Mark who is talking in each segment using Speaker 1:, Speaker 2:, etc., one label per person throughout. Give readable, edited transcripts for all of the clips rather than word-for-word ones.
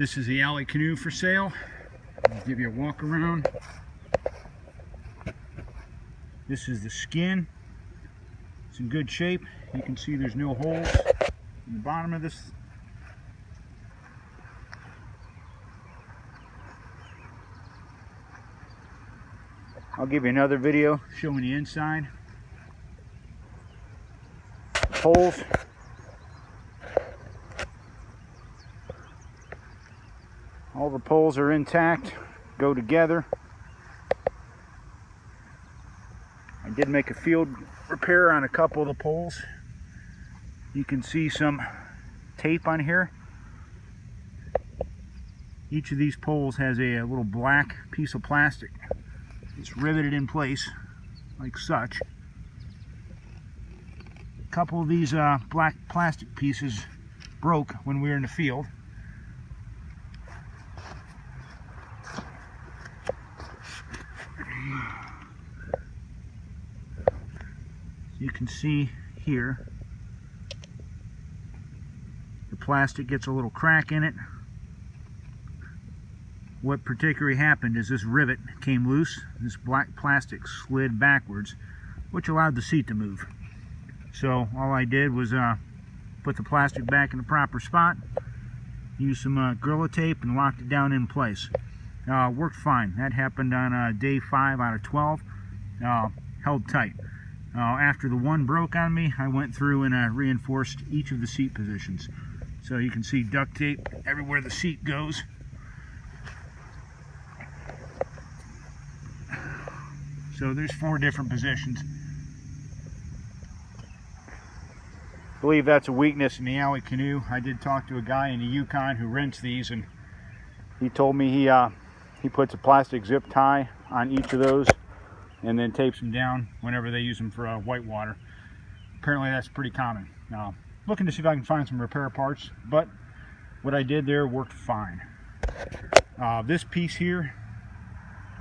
Speaker 1: This is the Ally Canoe for sale. I'll give you a walk around. This is the skin. It's in good shape. You can see there's no holes in the bottom of this. I'll give you another video showing the inside. The poles. All the poles are intact, go together. I did make a field repair on a couple of the poles. You can see some tape on here. Each of these poles has a little black piece of plastic. It's riveted in place like such. A couple of these black plastic pieces broke when we were in the field. You can see here the plastic gets a little crack in it. What particularly happened is this rivet came loose. This black plastic slid backwards, which allowed the seat to move. So all I did was put the plastic back in the proper spot, used some Gorilla Tape and locked it down in place. Worked fine. That happened on day 5 out of 12. Held tight. After the one broke on me, I went through and reinforced each of the seat positions. So you can see duct tape everywhere the seat goes. So there's 4 different positions. I believe that's a weakness in the Ally Canoe. I did talk to a guy in the Yukon who rents these, and he told me he puts a plastic zip tie on each of those and then tapes them down whenever they use them for whitewater. Apparently that's pretty common. Looking to see if I can find some repair parts, but what I did there worked fine. This piece here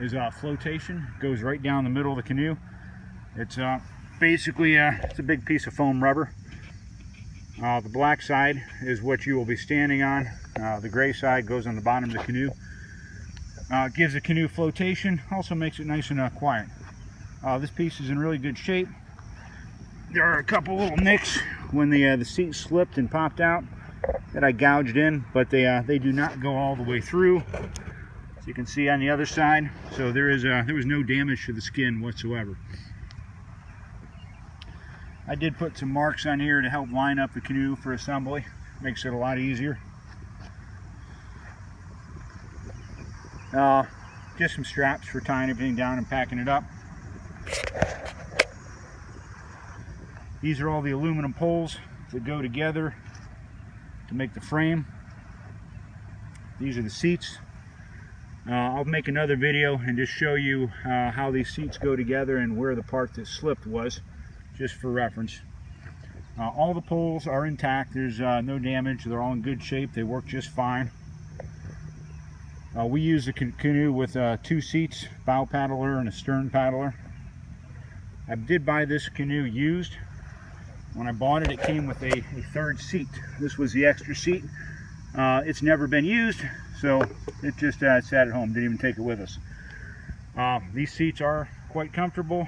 Speaker 1: is flotation. It goes right down the middle of the canoe. It's basically it's a big piece of foam rubber. The black side is what you will be standing on. The gray side goes on the bottom of the canoe. Gives the canoe flotation, also makes it nice and quiet. This piece is in really good shape. There are a couple little nicks when the seat slipped and popped out that I gouged in, but they do not go all the way through. As you can see on the other side, so there was no damage to the skin whatsoever. I did put some marks on here to help line up the canoe for assembly. Makes it a lot easier. Just some straps for tying everything down and packing it up. These are all the aluminum poles that go together to make the frame. These are the seats. I'll make another video and just show you how these seats go together and where the part that slipped was, just for reference. All the poles are intact. There's no damage. They're all in good shape. They work just fine. We use the canoe with 2 seats, bow paddler and a stern paddler. I did buy this canoe used. When I bought it, it came with a 3rd seat. This was the extra seat. It's never been used, so it just sat at home, didn't even take it with us. These seats are quite comfortable.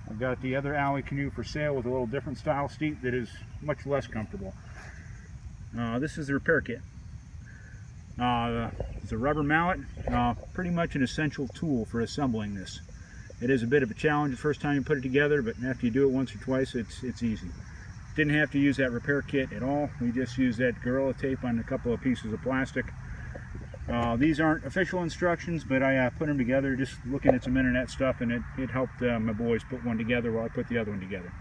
Speaker 1: I've got the other Ally Canoe for sale with a little different style seat that is much less comfortable. This is the repair kit. It's a rubber mallet, pretty much an essential tool for assembling this. It is a bit of a challenge the first time you put it together, but after you do it once or twice, it's easy. Didn't have to use that repair kit at all. We just used that Gorilla Tape on a couple of pieces of plastic. These aren't official instructions, but I put them together just looking at some internet stuff, and it helped my boys put one together while I put the other one together.